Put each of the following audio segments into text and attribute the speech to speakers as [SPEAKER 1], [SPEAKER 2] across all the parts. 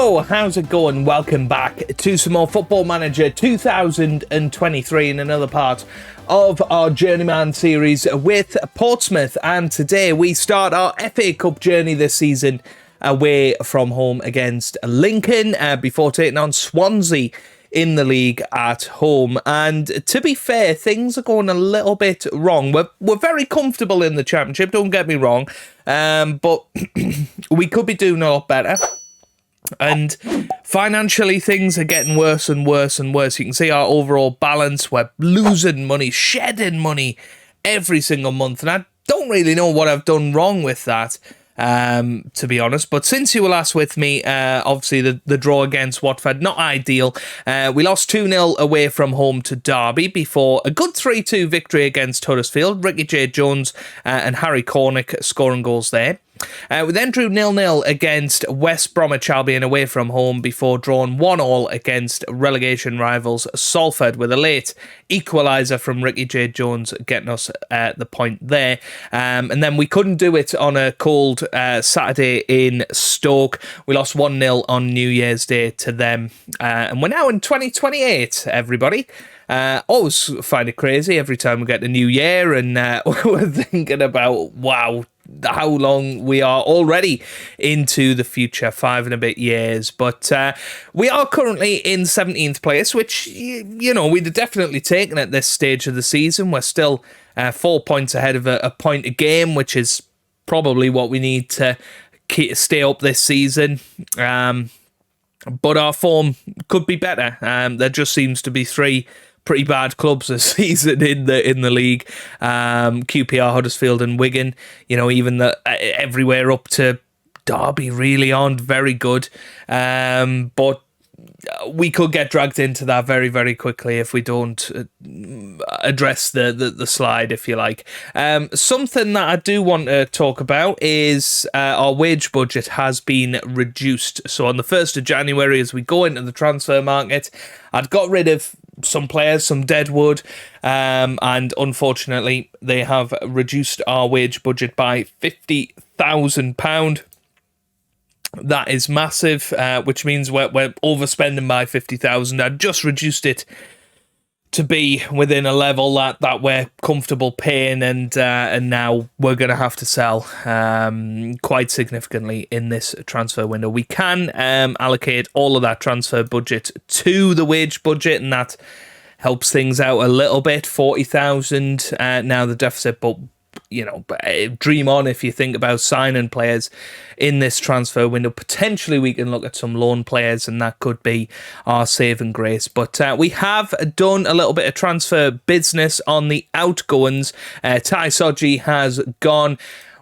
[SPEAKER 1] Hello, how's it going? Welcome back to some more Football Manager 2023 in another part of our Journeyman series with Portsmouth. And today we start our FA Cup journey this season away from home against Lincoln before taking on Swansea in the league at home. And to be fair, things are going a little bit wrong. We're very comfortable in the Championship, don't get me wrong, but we could be doing a lot better. And financially, things are getting worse and worse and worse. You can see our overall balance. We're losing money, shedding money every single month. And I don't really know what I've done wrong with that, to be honest. But since you were last with me, obviously the draw against Watford, not ideal. We lost 2-0 away from home to Derby before a good 3-2 victory against Huddersfield. Ricky J. Jones and Harry Cornick scoring goals there. We then drew 0-0 against West Bromwich Albion away from home before drawing 1-1 against relegation rivals Salford with a late equaliser from Ricky J. Jones getting us the point there. And then we couldn't do it on a cold Saturday in Stoke. We lost 1-0 on New Year's Day to them. And we're now in 2028, everybody. Always find it crazy every time we get the new year and we're thinking about, wow, how long we are already into the future, 5 and a bit years. But we are currently in 17th place, which, you know, we'd have definitely taken at this stage of the season. We're still 4 points ahead of a point a game, which is probably what we need to stay up this season. But our form could be better. There just seems to be three pretty bad clubs this season in the league. QPR, Huddersfield and Wigan. You know, even everywhere up to Derby really aren't very good. But we could get dragged into that very, very quickly if we don't address the slide, if you like. Something that I do want to talk about is our wage budget has been reduced. So on the 1st of January, as we go into the transfer market, I'd got rid of some players, some deadwood, and unfortunately they have reduced our wage budget by £50,000. That is massive, which means we're overspending by 50,000. I just reduced it to be within a level that we're comfortable paying, and now we're going to have to sell quite significantly in this transfer window. We can allocate all of that transfer budget to the wage budget, and that helps things out a little bit. 40,000 now the deficit, but you know, dream on if you think about signing players in this transfer window. Potentially we can look at some loan players, and that could be our saving grace. But we have done a little bit of transfer business on the outgoings. Ty Soji has gone.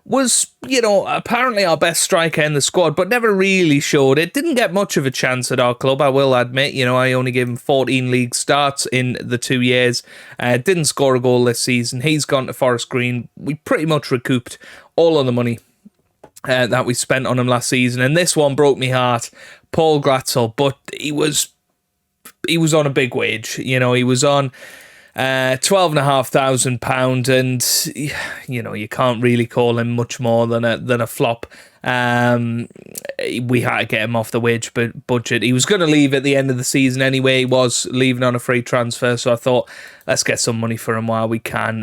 [SPEAKER 1] Was, you know, apparently our best striker in the squad, but never really showed it. Didn't get much of a chance at our club, I will admit. You know, I only gave him 14 league starts in the 2 years. Didn't score a goal this season. He's gone to Forest Green. We pretty much recouped all of the money that we spent on him last season. And this one broke me heart. Paul Gratzel, but he was on a big wage. You know, he was on £12,500, and you know, you can't really call him much more than a flop. We had to get him off the wage budget. He was going to leave at the end of the season anyway. He was leaving on a free transfer, so I thought, let's get some money for him while we can.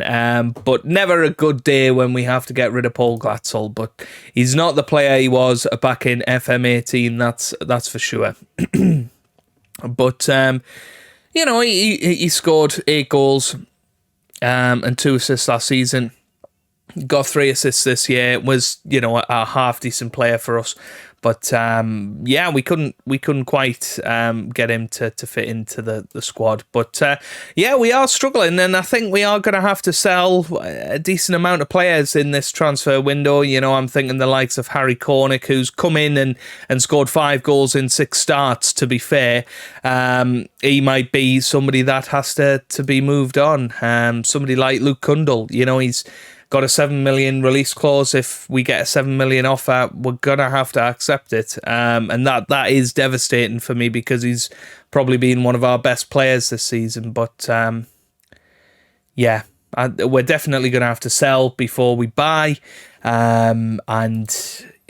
[SPEAKER 1] But never a good day when we have to get rid of Paul Glatzel. But he's not the player he was back in FM18, that's for sure. But you know, he scored 8 goals and 2 assists last season. Got 3 assists this year. Was, you know, a half decent player for us. But yeah, we couldn't quite get him to fit into the squad. But yeah, we are struggling, and I think we are going to have to sell a decent amount of players in this transfer window. You know, I'm thinking the likes of Harry Cornick, who's come in and scored 5 goals in 6 starts, to be fair. He might be somebody that has to be moved on. Somebody like Luke Cundle, you know, he's got a 7 million release clause. If we get a 7 million offer, we're gonna have to accept it, and that is devastating for me, because he's probably been one of our best players this season. But yeah, we're definitely gonna have to sell before we buy, and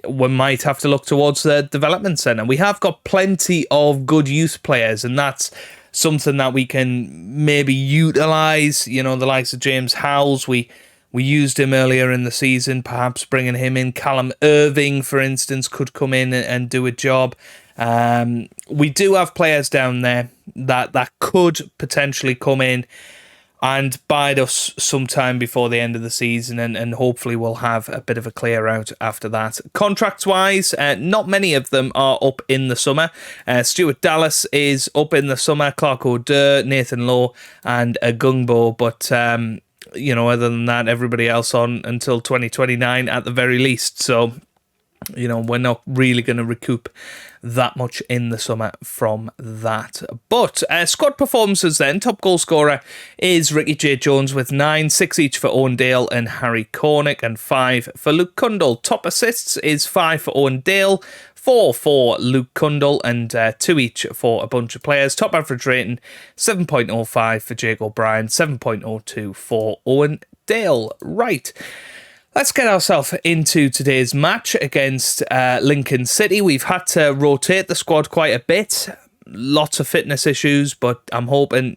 [SPEAKER 1] we might have to look towards the development centre. We have got plenty of good youth players, and that's something that we can maybe utilise. The likes of James Howells, we used him earlier in the season, perhaps bringing him in. Callum Irving, for instance, could come in and do a job. We do have players down there that could potentially come in and bide us sometime before the end of the season, and hopefully we'll have a bit of a clear out after that. Contracts-wise, not many of them are up in the summer. Stuart Dallas is up in the summer, Clark O'Dur, Nathan Lowe, and Agungbo, but other than that, everybody else on until 2029 at the very least. So, we're not really going to recoup that much in the summer from that. But squad performances then. Top goal scorer is Ricky J. Jones with 9, 6 each for Owen Dale and Harry Cornick, and 5 for Luke Cundle. Top assists is 5 for Owen Dale, 4 for Luke Cundle, and 2 each for a bunch of players. Top average rating, 7.05 for Jake O'Brien, 7.02 for Owen Dale. Right. Let's get ourselves into today's match against Lincoln City. We've had to rotate the squad quite a bit. Lots of fitness issues, but I'm hoping,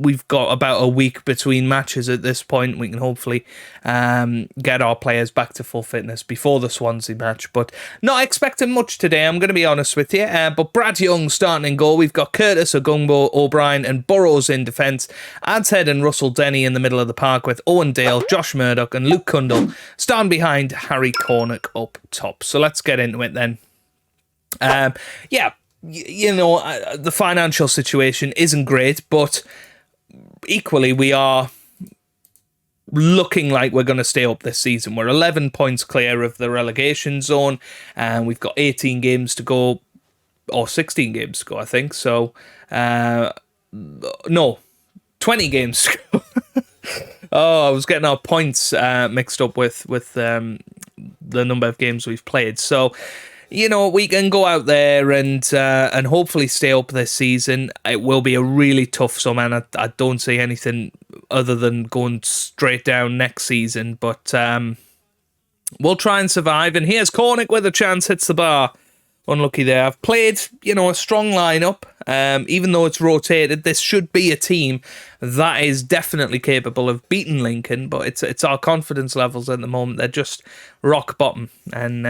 [SPEAKER 1] we've got about a week between matches at this point. We can hopefully get our players back to full fitness before the Swansea match, but not expecting much today, I'm going to be honest with you. But Brad Young starting in goal. We've got Curtis, Ogungbo, O'Brien and Burrows in defence. Adshead and Russell Denny in the middle of the park, with Owen Dale, Josh Murdoch and Luke Cundle starting behind Harry Cornick up top. So let's get into it then. The financial situation isn't great, but equally we are looking like we're going to stay up this season. We're 11 points clear of the relegation zone, and we've got 18 games to go, or 16 games to go, I think. So, 20 games to go. Oh, I was getting our points mixed up with the number of games we've played. So, we can go out there and hopefully stay up this season. It will be a really tough summer, and I don't see anything other than going straight down next season. But we'll try and survive. And here's Cornick with a chance, hits the bar. Unlucky there. I've played, a strong lineup. Even though it's rotated, this should be a team that is definitely capable of beating Lincoln, but it's our confidence levels at the moment. They're just rock bottom. And,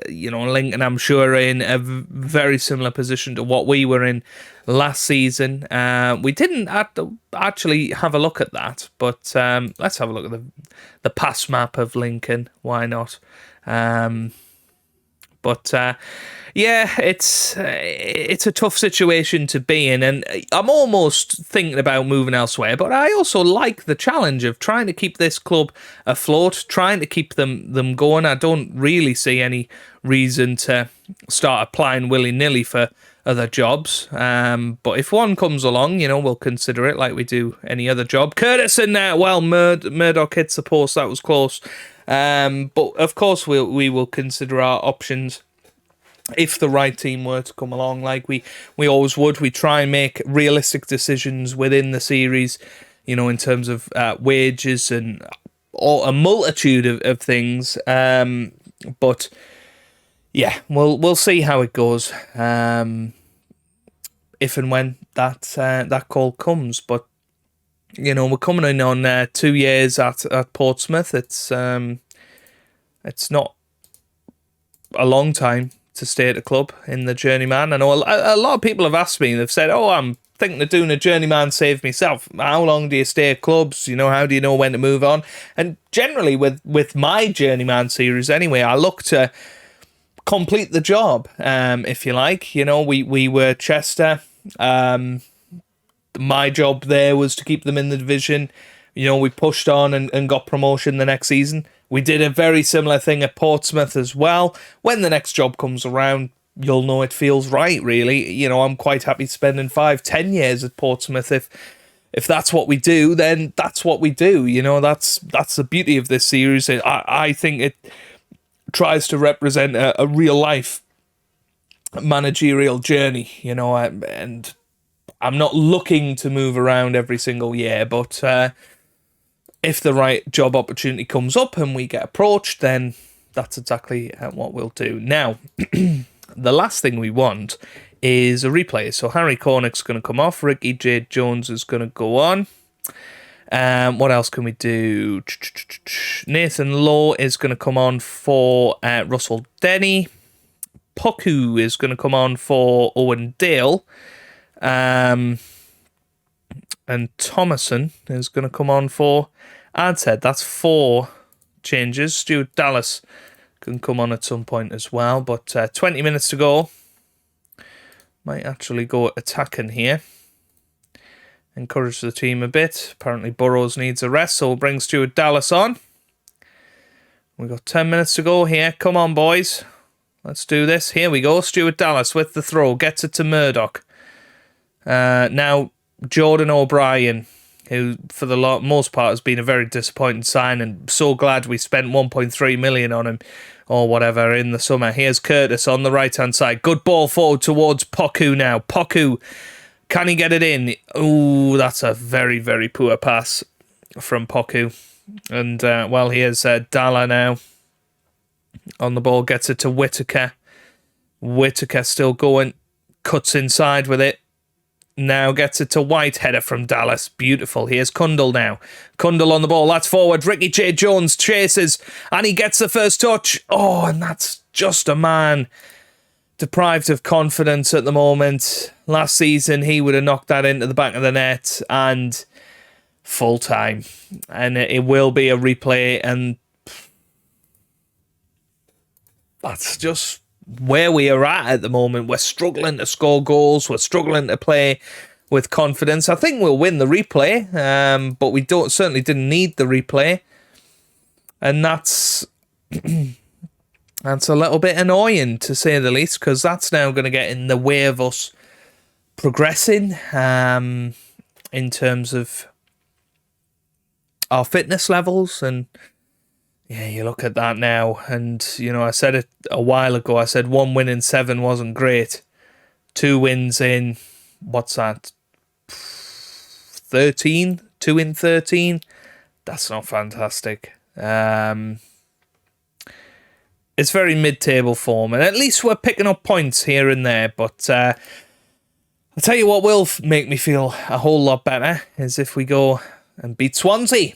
[SPEAKER 1] Lincoln, I'm sure, are in a very similar position to what we were in last season. We didn't actually have a look at that, but let's have a look at the pass map of Lincoln. Why not? It's a tough situation to be in, and I'm almost thinking about moving elsewhere, but I also like the challenge of trying to keep this club afloat, trying to keep them going. I don't really see any reason to start applying willy-nilly for other jobs, but if one comes along, we'll consider it like we do any other job. Curtis in there, Murdoch hits the post, that was close. But of course we will consider our options if the right team were to come along, like we always would. We try and make realistic decisions within the series, in terms of wages and a multitude of things. But yeah, we'll see how it goes if and when that call comes. But we're coming in on 2 years at Portsmouth. It's not a long time to stay at a club in the Journeyman. I know a lot of people have asked me, they've said, I'm thinking of doing a Journeyman save myself. How long do you stay at clubs? How do you know when to move on? And generally with my Journeyman series anyway, I look to complete the job, if you like. We were Chester. My job there was to keep them in the division. We pushed on and got promotion the next season. We did a very similar thing at Portsmouth as well. When the next job comes around, you'll know it feels right, really. I'm quite happy spending 5-10 years at Portsmouth. If that's what we do, then that's what we do. That's the beauty of this series. I think it tries to represent a real life managerial journey, and I'm not looking to move around every single year, but if the right job opportunity comes up and we get approached, then that's exactly what we'll do. Now, the last thing we want is a replay. So Harry Cornick's going to come off. Ricky J. Jones is going to go on. What else can we do? Nathan Law is going to come on for Russell Denny. Poku is going to come on for Owen Dale. And Thomason is going to come on for Adhead. That's 4 changes. Stuart Dallas can come on at some point as well. But 20 minutes to go. Might actually go attacking here. Encourage the team a bit. Apparently Burrows needs a rest, so we'll bring Stuart Dallas on. We've got 10 minutes to go here. Come on, boys. Let's do this. Here we go. Stuart Dallas with the throw. Gets it to Murdoch. Now, Jordan O'Brien, who for the most part has been a very disappointing sign, and so glad we spent 1.3 million on him or whatever in the summer. Here's Curtis on the right-hand side. Good ball forward towards Poku now. Poku, can he get it in? Ooh, that's a very, very poor pass from Poku. And, well, here's Dalla now on the ball. Gets it to Whittaker. Whittaker still going. Cuts inside with it. Now gets it to White. Header from Dallas. Beautiful. Here's Cundle now. Cundle on the ball. That's forward. Ricky J. Jones chases. And he gets the first touch. Oh, and that's just a man deprived of confidence at the moment. Last season, he would have knocked that into the back of the net. And full time. And it will be a replay. And that's just where we are at the moment. We're struggling to score goals. We're struggling to play with confidence. I think we'll win the replay, but we certainly didn't need the replay, and that's a little bit annoying to say the least, because that's now going to get in the way of us progressing in terms of our fitness levels. And yeah, you look at that now, and, you know, I said it a while ago. I said 1 win in 7 wasn't great. 2 wins in, what's that, 13? 2 in 13? That's not fantastic. It's very mid-table form, and at least we're picking up points here and there. But I'll tell you what will make me feel a whole lot better is if we go and beat Swansea.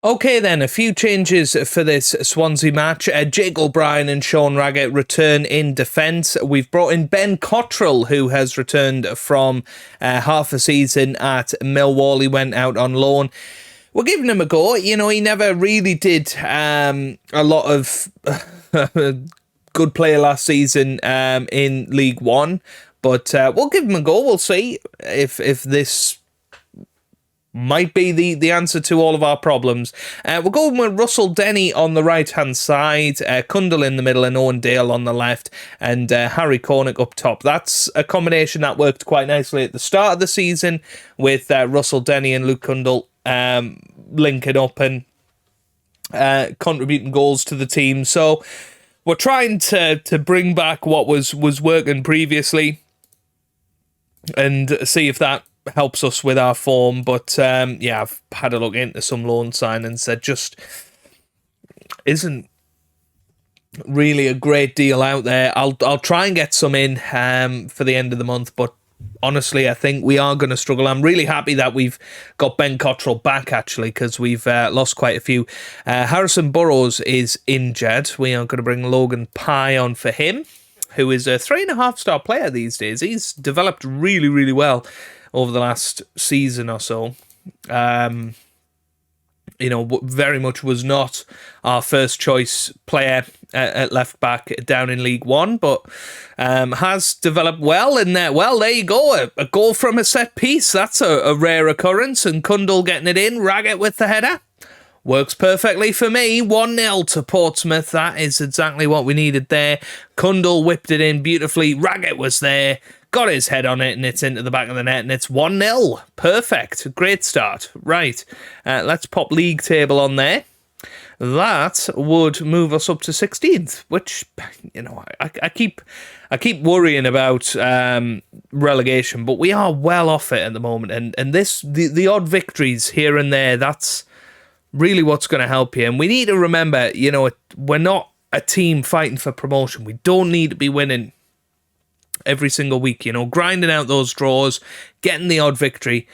[SPEAKER 1] Okay then, a few changes for this Swansea match. Jake O'Brien and Sean Raggett return in defence. We've brought in Ben Cottrell, who has returned from half a season at Millwall. He went out on loan. We're giving him a go. You know, he never really did a lot of good play last season in League One. But we'll give him a go. We'll see if this might be the answer to all of our problems. We're going with Russell Denny on the right-hand side, Cundle in the middle and Owen Dale on the left, and Harry Cornick up top. That's a combination that worked quite nicely at the start of the season with Russell Denny and Luke Cundle linking up and contributing goals to the team. So we're trying to bring back what was working previously and see if that helps us with our form. But yeah, I've had a look into some loan signings that just isn't really a great deal out there. I'll try and get some in for the end of the month, but honestly, I think we are going to struggle. I'm really happy that we've got Ben Cottrell back, actually, because we've lost quite a few. Harrison Burrows is injured. We are going to bring Logan Pye on for him, who is a 3.5-star player these days. He's developed really, really well over the last season or so. You know, very much was not our first choice player at left back down in League One, but has developed well. And well, there you go, a goal from a set piece. That's a rare occurrence. And Cundle getting it in, Raggett with the header. Works perfectly for me. 1-0 to Portsmouth. That is exactly what we needed there. Cundle whipped it in beautifully. Raggett was there, got his head on it, and it's into the back of the net, and it's 1-0. Perfect. Great start. Right. Let's pop league table on there. That would move us up to 16th, which, you know, I keep worrying about relegation, but we are well off it at the moment. And this the odd victories here and there, that's really what's going to help you. And we need to remember, we're not a team fighting for promotion. We don't need to be winning every single week, grinding out those draws, getting the odd victory.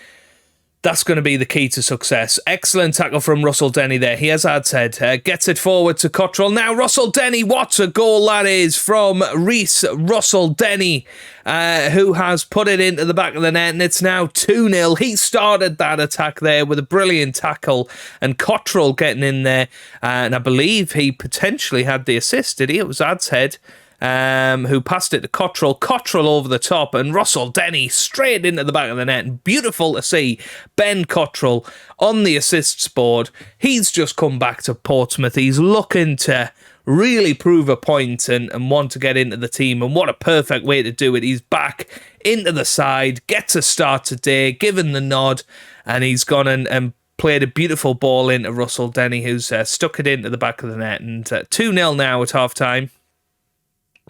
[SPEAKER 1] That's going to be the key to success. Excellent tackle from Russell Denny there. He has had said, gets it forward to Cottrell. Now Russell Denny, what a goal that is from Reece Russell Denny, who has put it into the back of the net, and it's now 2-0. He started that attack there with a brilliant tackle, and Cottrell getting in there, and I believe he potentially had the assist, did he? It was Adshead. Who passed it to Cottrell. Cottrell over the top, and Russell Denny straight into the back of the net. And beautiful to see Ben Cottrell on the assists board. He's just come back to Portsmouth. He's looking to really prove a point and want to get into the team. And what a perfect way to do it. He's back into the side, gets a start today, given the nod, and he's gone and played a beautiful ball into Russell Denny, who's stuck it into the back of the net. And 2-0 now at half-time.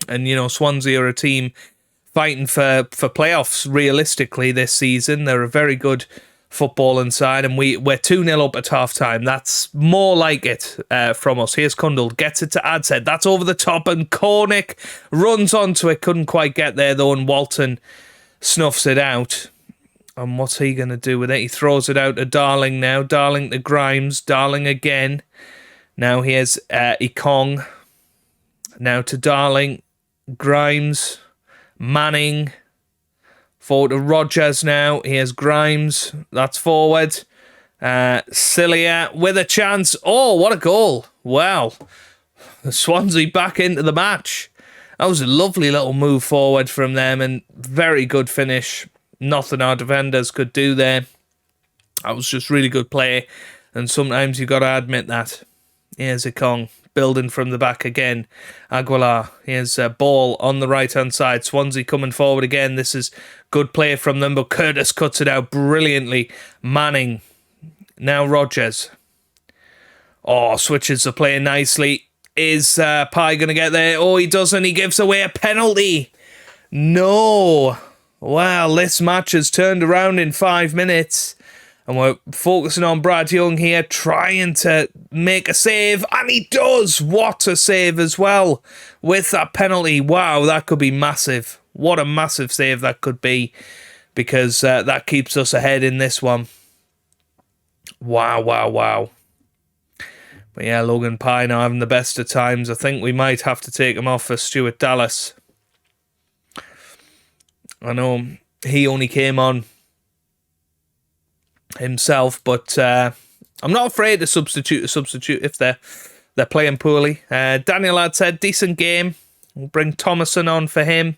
[SPEAKER 1] And, Swansea are a team fighting for playoffs realistically this season. They're a very good footballing side, and we're 2-0 up at half-time. That's more like it from us. Here's Cundle, gets it to Adshead. That's over the top, and Cornick runs onto it. Couldn't quite get there, though, and Walton snuffs it out. And what's he going to do with it? He throws it out to Darling now. Darling to Grimes. Darling again. Now here's Ekong. Now to Darling, Grimes, Manning, forward to Rogers now. Here's Grimes, that's forward. Cilia with a chance. Oh, what a goal. Wow. Swansea back into the match. That was a lovely little move forward from them, and very good finish. Nothing our defenders could do there. That was just really good play, and sometimes you got to admit that. Here's Ekong. Building from the back again. Aguilar. Here's a ball on the right-hand side. Swansea coming forward again. This is good play from them, but Curtis cuts it out brilliantly. Manning. Now Rogers. Oh, switches the play nicely. Is Pye going to get there? Oh, he doesn't. He gives away a penalty. No. Well, this match has turned around in 5 minutes. And we're focusing on Brad Young here, trying to make a save. And he does! What a save as well with that penalty. Wow, that could be massive. What a massive save that could be. Because that keeps us ahead in this one. Wow, wow, wow. But yeah, Logan Pye now having the best of times. I think we might have to take him off for Stuart Dallas. I know he only came on himself, but I'm not afraid to substitute if they're playing poorly. Daniel had said decent game. We'll bring Thomason on for him.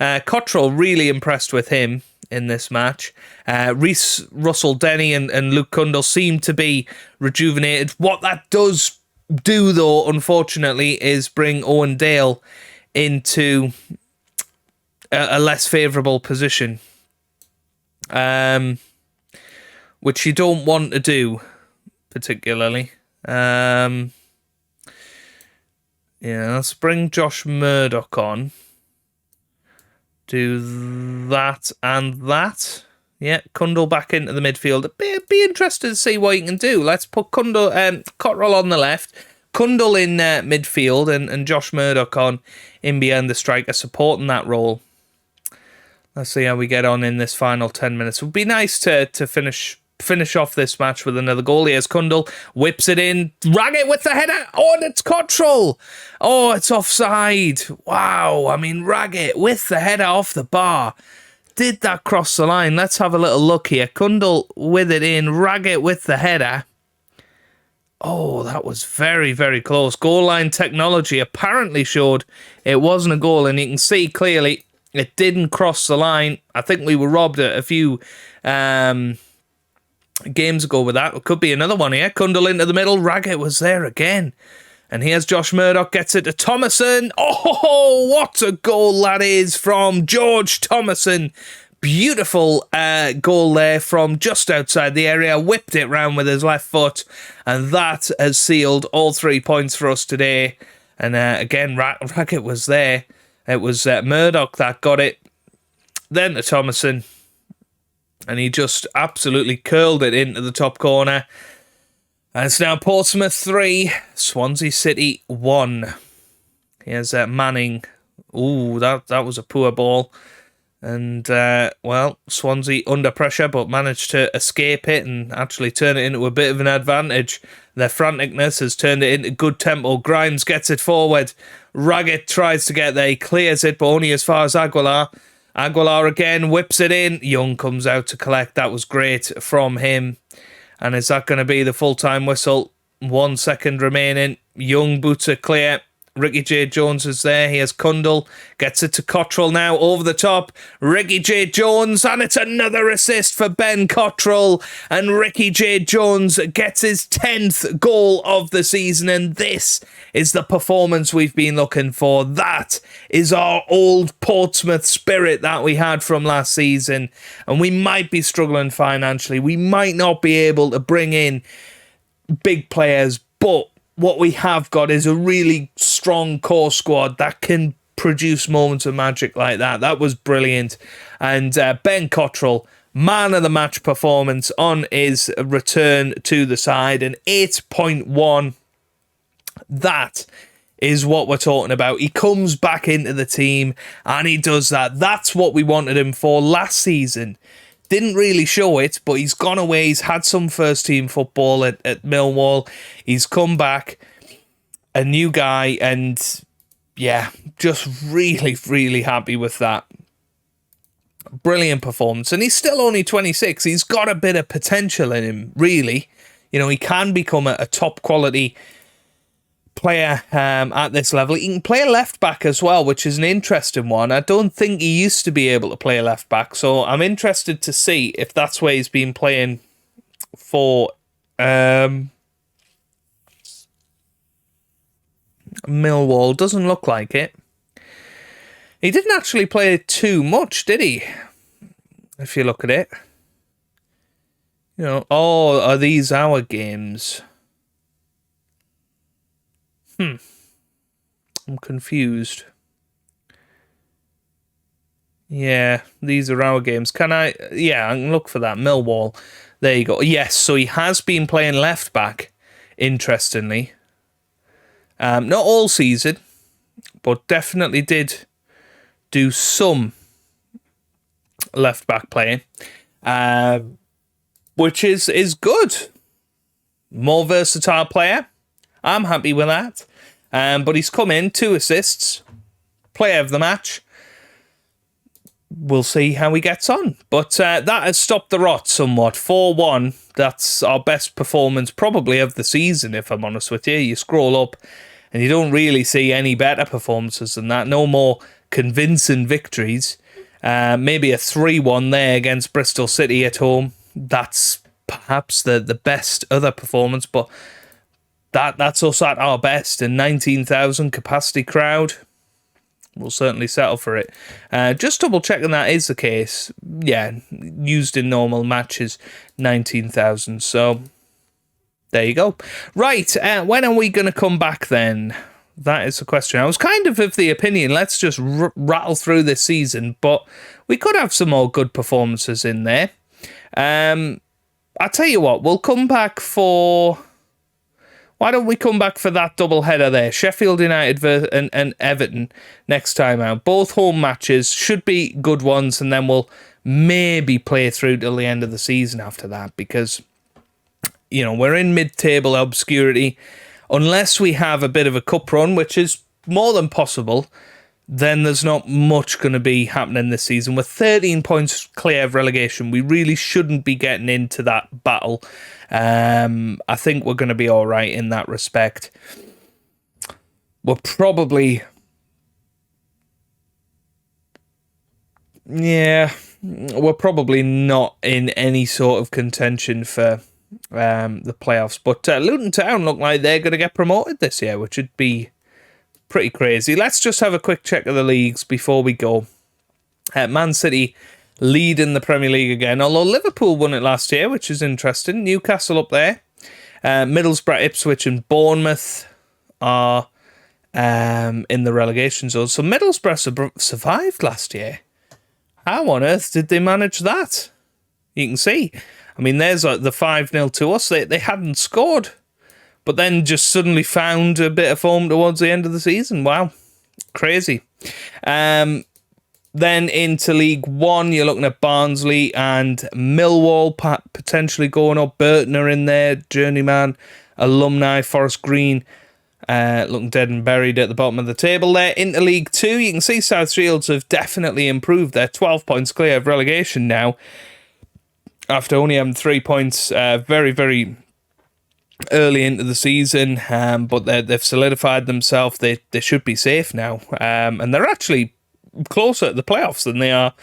[SPEAKER 1] Cottrell, really impressed with him in this match. Reece Russell Denny and Luke Cundle seem to be rejuvenated. What that does do, though, unfortunately, is bring Owen Dale into a less favourable position. Which you don't want to do, particularly. Yeah, let's bring Josh Murdoch on. Do that and that. Yeah, Cundle back into the midfield. Be interested to see what he can do. Let's put Cottrell on the left, Cundle in midfield, and Josh Murdoch on in behind the striker, supporting that role. Let's see how we get on in this final 10 minutes. It would be nice to finish off this match with another goal. Here's Cundle, whips it in, Raggett with the header. Oh, and it's Cottrell. Oh, it's offside. Wow, I mean, Raggett with the header off the bar. Did that cross the line? Let's have a little look here. Cundle with it in, Raggett with the header. Oh, that was very, very close. Goal line technology apparently showed it wasn't a goal, and you can see clearly it didn't cross the line. I think we were robbed a few games ago with that. It could be another one here. Cundle into the middle. Raggett was there again. And here's Josh Murdoch, gets it to Thomason. Oh, what a goal that is from George Thomason. Beautiful goal there from just outside the area. Whipped it round with his left foot. And that has sealed all 3 points for us today. And again, Raggett was there. It was Murdoch that got it. Then to Thomason. And he just absolutely curled it into the top corner. And it's now Portsmouth 3, Swansea City 1. Here's Manning. Ooh, that was a poor ball. And, Swansea under pressure, but managed to escape it and actually turn it into a bit of an advantage. Their franticness has turned it into good tempo. Grimes gets it forward. Raggett tries to get there. He clears it, but only as far as Aguilar. Aguilar again whips it in. Young comes out to collect. That was great from him. And is that going to be the full-time whistle? 1 second remaining. Young boots it clear. Ricky J. Jones is there. Here's Kundal. Gets it to Cottrell now. Over the top. Ricky J. Jones. And it's another assist for Ben Cottrell. And Ricky J. Jones gets his 10th goal of the season. And this is the performance we've been looking for. That is our old Portsmouth spirit that we had from last season. And we might be struggling financially. We might not be able to bring in big players. But what we have got is a really strong core squad that can produce moments of magic like that. That was brilliant. And Ben Cottrell, man of the match performance on his return to the side. An 8.1. That is what we're talking about. He comes back into the team and he does that. That's what we wanted him for last season. Didn't really show it, but he's gone away. He's had some first-team football at Millwall. He's come back, a new guy, and yeah, just really, really happy with that. Brilliant performance. And he's still only 26. He's got a bit of potential in him, really. You know, he can become a top-quality player at this level. He can play left back as well, which is an interesting one. I don't think he used to be able to play left back, so I'm interested to see if that's where he's been playing for Millwall. Doesn't look like it. He didn't actually play too much, did he? If you look at it. You know, are these our games? I'm confused. Yeah, these are our games. Can I? Yeah, I can look for that. Millwall. There you go. Yes, so he has been playing left back, interestingly. Not all season, but definitely did do some left back playing, which is good. More versatile player. I'm happy with that. But he's come in, 2 assists, player of the match. We'll see how he gets on. But that has stopped the rot somewhat. 4-1, that's our best performance probably of the season, if I'm honest with you. You scroll up and you don't really see any better performances than that. No more convincing victories. Maybe a 3-1 there against Bristol City at home. That's perhaps the best other performance, but that's us at our best. And 19,000 capacity crowd, we'll certainly settle for it. Just double checking that is the case. Yeah, used in normal matches, 19,000. So there you go. Right, when are we going to come back then? That is the question. I was kind of the opinion, let's just rattle through this season, but we could have some more good performances in there. I'll tell you what, we'll come back for... Why don't we come back for that double header there? Sheffield United and Everton next time out. Both home matches should be good ones, and then we'll maybe play through till the end of the season after that, because, you know, we're in mid-table obscurity. Unless we have a bit of a cup run, which is more than possible, then there's not much going to be happening this season. We're 13 points clear of relegation. We really shouldn't be getting into that battle. I think we're going to be all right in that respect. We're probably... Yeah, we're probably not in any sort of contention for the playoffs. But Luton Town look like they're going to get promoted this year, which would be pretty crazy. Let's just have a quick check of the leagues before we go. Man City leading the Premier League again, although Liverpool won it last year, which is interesting. Newcastle up there. Middlesbrough, Ipswich and Bournemouth are in the relegation zone. So Middlesbrough survived last year. How on earth did they manage that? You can see. I mean, there's the 5-0 to us. They hadn't scored but then just suddenly found a bit of form towards the end of the season. Wow, crazy. Then into League One, you're looking at Barnsley and Millwall potentially going up. Burton are in there, Journeyman, alumni, Forest Green, looking dead and buried at the bottom of the table there. Into League Two, you can see South Shields have definitely improved. They're 12 points clear of relegation now, after only having 3 points very, very early into the season. But they've solidified themselves. They should be safe now. And they're actually closer to the playoffs than they are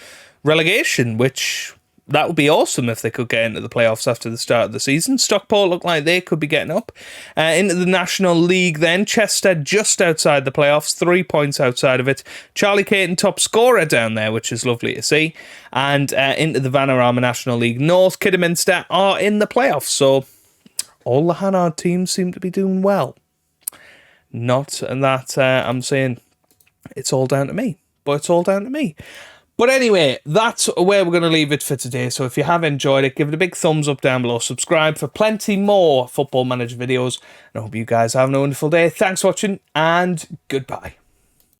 [SPEAKER 1] relegation, which that would be awesome if they could get into the playoffs after the start of the season. Stockport look like they could be getting up. Into the National League then, Chester just outside the playoffs, 3 points outside of it. Charlie Caton top scorer down there, which is lovely to see. And into the Vanarama National League North, Kidderminster are in the playoffs, so all the Hannard teams seem to be doing well. Not that I'm saying it's all down to me, but it's all down to me. But anyway, that's where we're going to leave it for today. So if you have enjoyed it, give it a big thumbs up down below. Subscribe for plenty more Football Manager videos. And I hope you guys have a wonderful day. Thanks for watching, and goodbye.